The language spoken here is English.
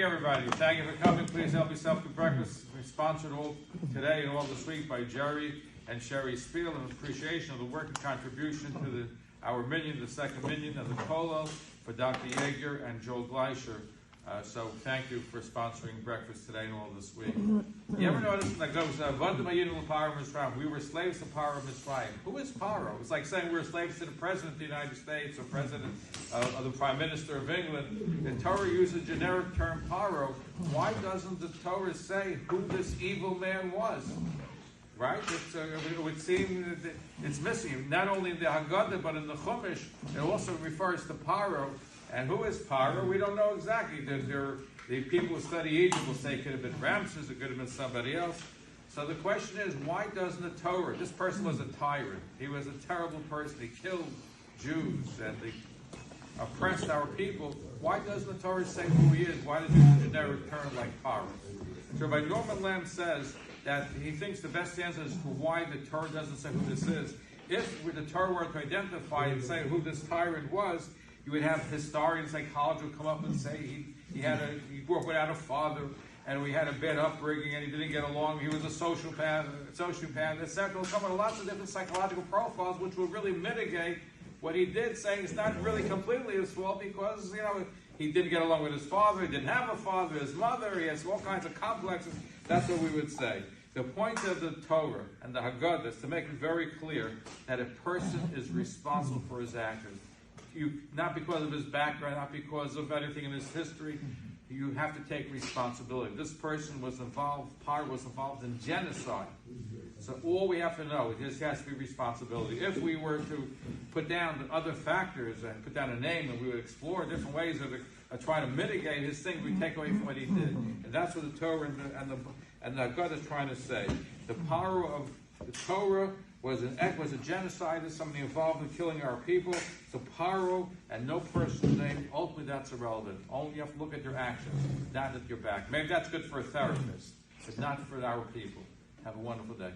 everybody. Thank you for coming. Please help yourself to breakfast. We're sponsored all today and all this week by Jerry and Sherry Spiel in appreciation of the work and contribution to our Minyan, the second Minyan of the Kolo, for Dr. Yeager and Joel Gleischer. So thank you for sponsoring breakfast today and all this week. You ever notice, like those, we were slaves to Pharoah Mitzrayim. Who is Pharoah? It's like saying we're slaves to the President of the United States or President of the Prime Minister of England. The Torah uses a generic term, Pharoah. Why doesn't the Torah say who this evil man was? Right? It would seem that it's missing. Not only in the Haggadah, but in the Chumash, it also refers to Pharoah. And who is Pharoah? We don't know exactly. The people who study Egypt will say it could have been Ramses, it could have been somebody else. So the question is, why doesn't the Torah? This person was a tyrant. He was a terrible person. He killed Jews and he oppressed our people. Why doesn't the Torah say who he is? Why does it use a generic term like Pharoah? So Rabbi Norman Lamb says that he thinks the best answer is for why the Torah doesn't say who this is. If the Torah were to identify and say who this tyrant was, you would have historians, psychologists would come up and say he grew up without a father, and we had a bad upbringing, and he didn't get along. He was a sociopath, etc. Will come with lots of different psychological profiles, which will really mitigate what he did. Saying it's not really completely his fault because he didn't get along with his father, he didn't have a father, his mother, he has all kinds of complexes. That's what we would say. The point of the Torah and the Haggadah is to make it very clear that a person is responsible for his actions. Not because of his background, not because of anything in his history, you have to take responsibility. This person was involved, Pharoah was involved in genocide. So all we have to know, it just has to be responsibility. If we were to put down the other factors and put down a name and we would explore different ways of trying to mitigate his thing, we take away from what he did. And that's what the Torah and the Haggadah is trying to say. The power of the Torah was a genocide, is somebody involved in killing our people. So Pharoah and no person's name, ultimately that's irrelevant. Only you have to look at your actions, not at your back. Maybe that's good for a therapist, but not for our people. Have a wonderful day.